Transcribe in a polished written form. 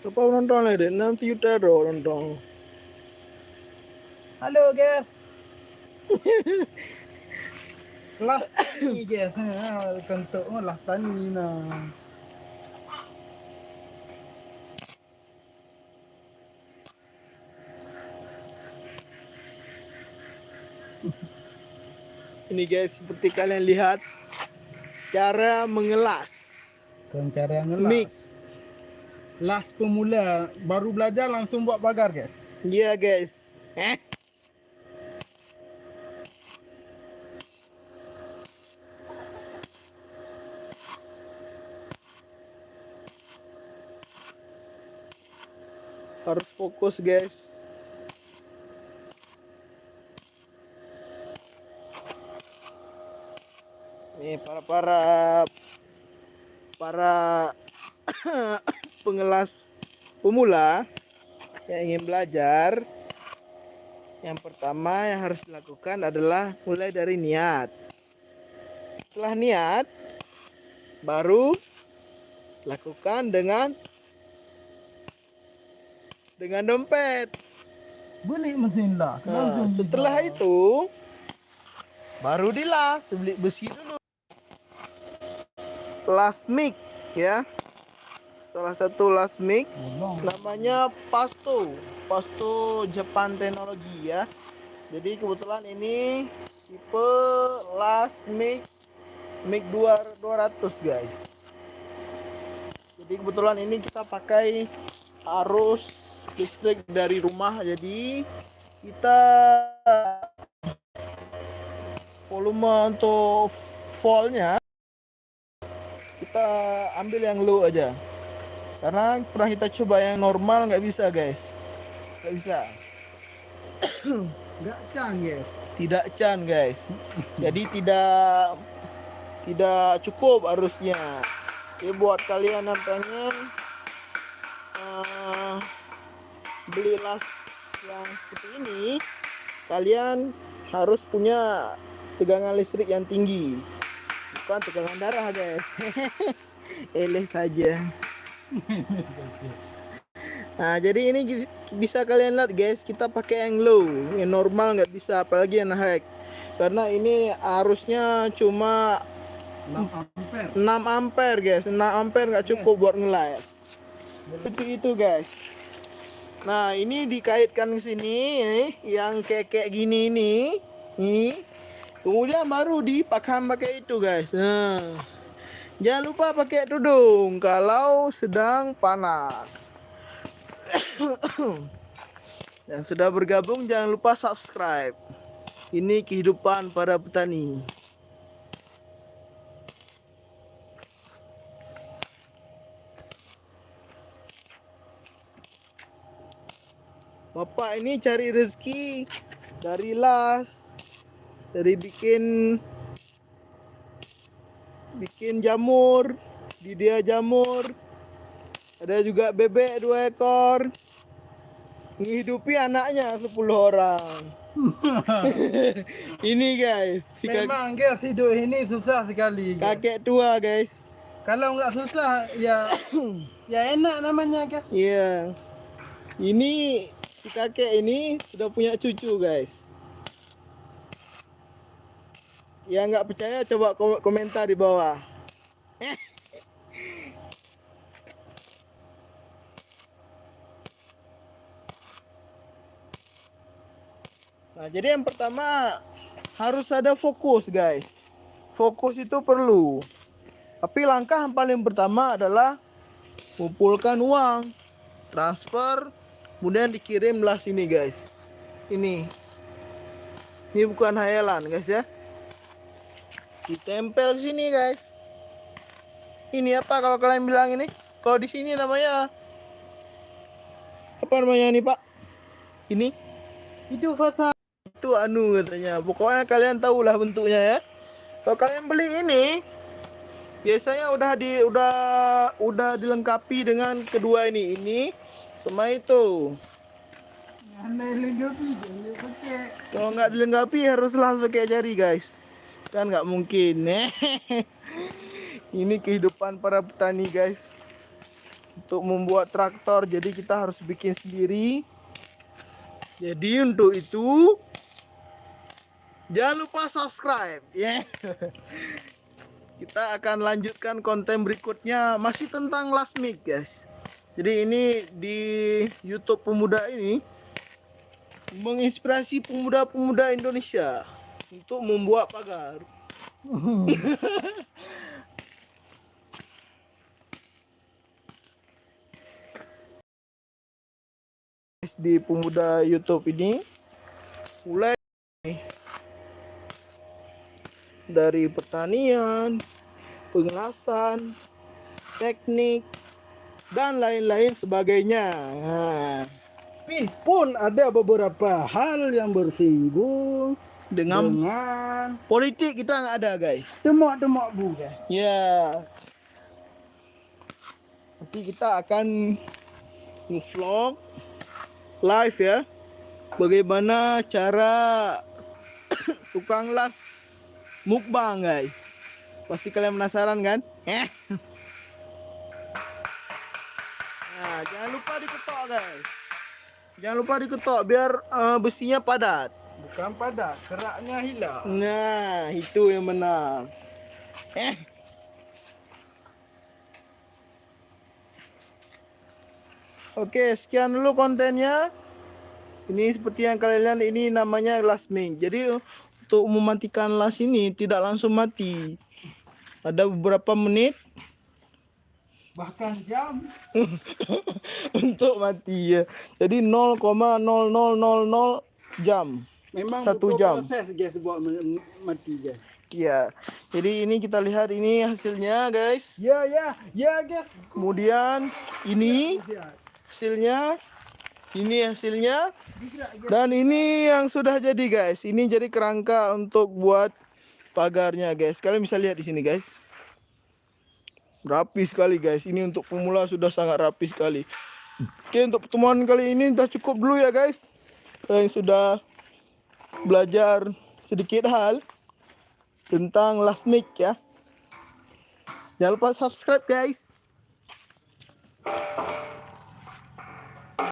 Apa nonton ada 6 juta doh nonton. Halo guys. Kelas tani guys. Kentuk lah tani nah. Ini guys, seperti kalian lihat cara mengelas. Cara Mik. ngelas. Las pemula baru belajar langsung buat pagar guys. Iya guys. Harus fokus guys. Nih para pengelas pemula yang ingin belajar, yang pertama yang harus dilakukan adalah mulai dari niat. Setelah niat, baru lakukan dengan dompet. Beli mesin lah. Nah, setelah itu baru dilas, beli besi dulu. Las mic ya. Salah satu las mic namanya Pasto Japan Teknologi ya. Jadi kebetulan ini tipe las mic 200 guys. Jadi kebetulan ini kita pakai arus listrik dari rumah, jadi kita volume untuk voltnya kita ambil yang low aja, karena pernah kita coba yang normal nggak bisa guys, nggak bisa. Nggak can guys. Tidak can guys. Jadi tidak cukup arusnya. Jadi buat kalian yang pengen beli las yang seperti ini, kalian harus punya tegangan listrik yang tinggi, bukan tegangan darah guys. Eleh saja. Nah, jadi ini bisa kalian lihat guys, kita pakai yang low, yang normal nggak bisa, apalagi yang high, karena ini arusnya cuma 6 ampere guys. 6 ampere nggak cukup buat ngelas. Itu guys. Nah, ini dikaitkan ke sini yang kayak gini nih. Kemudian baru pakai itu guys. Nah, jangan lupa pakai tudung kalau sedang panas. Yang sudah bergabung jangan lupa subscribe. Ini kehidupan para petani. Bapak ini cari rezeki dari las, dari bikin jamur, di dia jamur. Ada juga bebek 2 ekor. Menghidupi anaknya 10 orang. Ini guys, Memang guys, hidup ini susah sekali guys. Kakek tua guys. Kalau nggak susah ya ya enak namanya guys. Iya. Ini si kakek ini sudah punya cucu guys. Ya nggak percaya coba komentar di bawah. Nah, jadi yang pertama harus ada fokus guys. Fokus itu perlu. Tapi langkah yang paling pertama adalah kumpulkan uang, transfer, kemudian dikirimlah sini guys. Ini bukan hayalan guys ya. Ditempel sini guys. Ini apa kalau kalian bilang ini? Kalau di sini namanya apa namanya nih Pak? Ini? Itu fasa. Itu anu katanya. Pokoknya kalian tahulah bentuknya ya. Kalau kalian beli ini, biasanya udah dilengkapi dengan kedua ini. Ini sama itu. Kalau nggak dilengkapi haruslah pakai jari guys. Kan nggak mungkin. Ini kehidupan para petani guys. untuk membuat traktor, jadi kita harus bikin sendiri. Jadi untuk itu jangan lupa subscribe ya. Kita akan lanjutkan konten berikutnya masih tentang Lasmik guys. Jadi ini di YouTube Pemuda ini menginspirasi pemuda-pemuda Indonesia untuk membuat pagar. Di Pemuda YouTube ini mulai dari pertanian, pengelasan, teknik, dan lain-lain sebagainya. Nah, Tapi pun ada beberapa hal yang bersinggung dengan dengan politik kita nggak ada guys. demak-demak bukan. Ya, nanti kita akan vlog live ya, bagaimana cara tukang las mukbang guys. Pasti kalian penasaran kan? Nah, jangan lupa diketok guys. Jangan lupa diketok biar besinya padat. Bukan padat, keraknya hilang. Nah, itu yang benar. Oke, sekian dulu kontennya. Ini seperti yang kalian lihat, ini namanya Lasmik. Jadi untuk mematikan las ini tidak langsung mati. Ada beberapa menit Bahkan jam. untuk mati ya. Jadi 0,0000 jam. Memang 1 butuh jam. proses guys buat mati guys. Ya. Jadi ini kita lihat ini hasilnya guys. Ya guys. Kemudian ini hasilnya. Ini hasilnya. Dan ini yang sudah jadi guys. Ini jadi kerangka untuk buat pagarnya guys. Kalian bisa lihat di sini guys. Rapi sekali guys. Ini untuk pemula sudah sangat rapi sekali. Oke, untuk pertemuan kali ini sudah cukup dulu ya guys. Kalian sudah belajar sedikit hal tentang Lasmik ya. Jangan lupa subscribe guys.